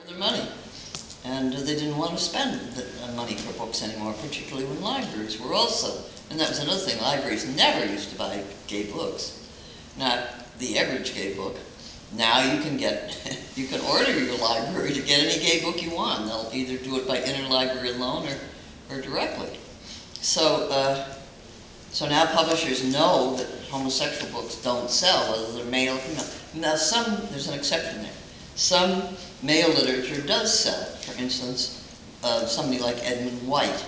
their money. And they didn't want to spend the money for books anymore, particularly when libraries were also. And that was another thing, libraries never used to buy gay books. Not the average gay book. Now you can get, you can order your library to get any gay book you want. They'll either do it by interlibrary loan or directly. So, so now publishers know that homosexual books don't sell, whether they're male or female. Now there's an exception there. Some male literature does sell. For instance, somebody like Edmund White.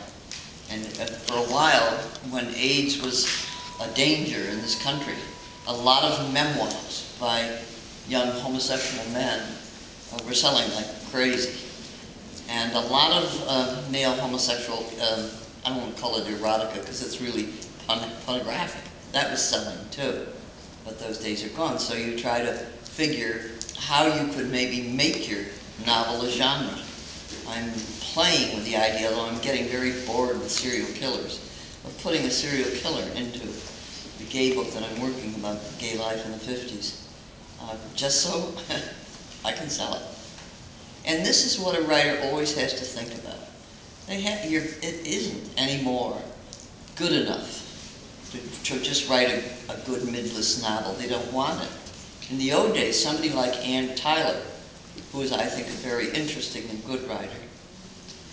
And for a while, when AIDS was a danger in this country, a lot of memoirs by young homosexual men were selling like crazy. And a lot of male homosexual, I don't want to call it erotica because it's really pornographic, that was selling too. But those days are gone, so you try to figure how you could maybe make your novel a genre. I'm playing with the idea, though I'm getting very bored with serial killers, of putting a serial killer into the gay book that I'm working about, gay life in the 50s, just so I can sell it. And this is what a writer always has to think about. It isn't anymore good enough to just write a good midlist novel. They don't want it. In the old days, somebody like Ann Tyler, who was, I think, a very interesting and good writer,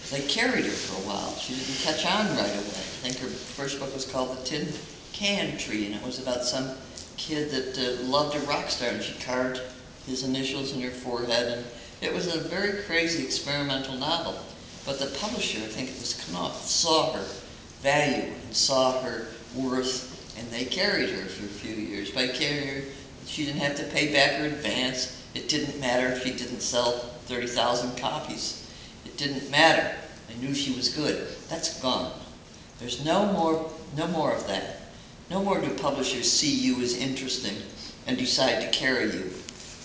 they carried her for a while. She didn't catch on right away. I think her first book was called The Tin Can Tree, and it was about some kid that loved a rock star, and she carved his initials in her forehead, and it was a very crazy experimental novel. But the publisher, I think it was Knopf, saw her value and saw her worth, and they carried her for a few years. By carrying her, she didn't have to pay back her advance. It didn't matter if she didn't sell 30,000 copies. It didn't matter. They knew she was good. That's gone. There's no more of that. No more do publishers see you as interesting and decide to carry you.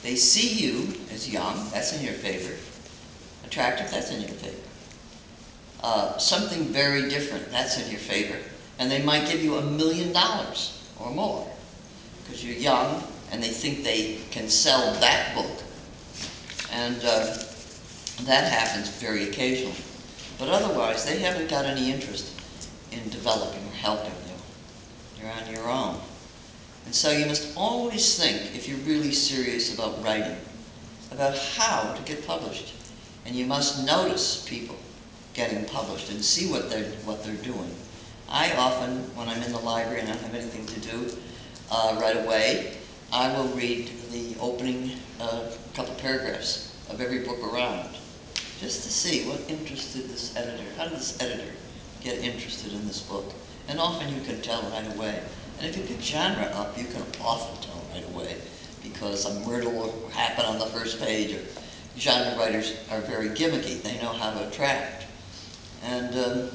They see you as young, that's in your favor. Attractive, that's in your favor. Something very different, that's in your favor. And they might give you $1 million or more because you're young and they think they can sell that book. And that happens very occasionally. But otherwise, they haven't got any interest in developing or helping you. You're on your own. And so you must always think, if you're really serious about writing, about how to get published. And you must notice people getting published and see what they're doing. I often, when I'm in the library and I don't have anything to do right away, I will read the opening couple paragraphs of every book around, just to see what interested this editor. How did this editor get interested in this book? And often you can tell right away. And if you pick genre up, you can often tell right away, because a murder will happen on the first page. Or genre writers are very gimmicky. They know how to attract. And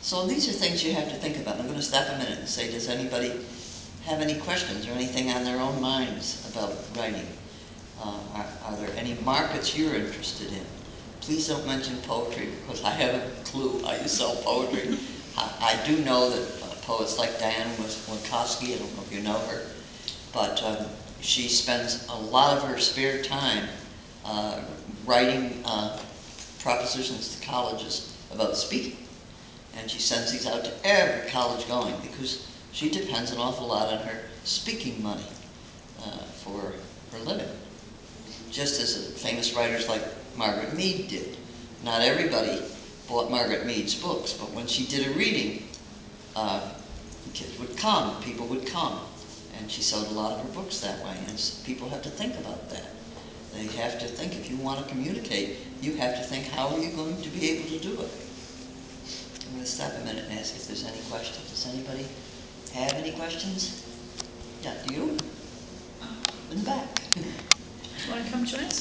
so these are things you have to think about. I'm going to stop a minute and say, does anybody have any questions or anything on their own minds about writing? Are there any markets you're interested in? Please don't mention poetry, because I haven't a clue how you sell poetry. I do know that poets like Diane Winkowski, I don't know if you know her, but she spends a lot of her spare time writing propositions to colleges about speaking. And she sends these out to every college going, because she depends an awful lot on her speaking money for her living. Just as famous writers like Margaret Mead did. Not everybody bought Margaret Mead's books, but when she did a reading, kids would come, people would come, and she sold a lot of her books that way. And people have to think about that. They have to think, if you want to communicate, you have to think, how are you going to be able to do it? I'm going to stop a minute and ask if there's any questions. Does anybody have any questions? Yeah, do you? In the back. Want to come join us?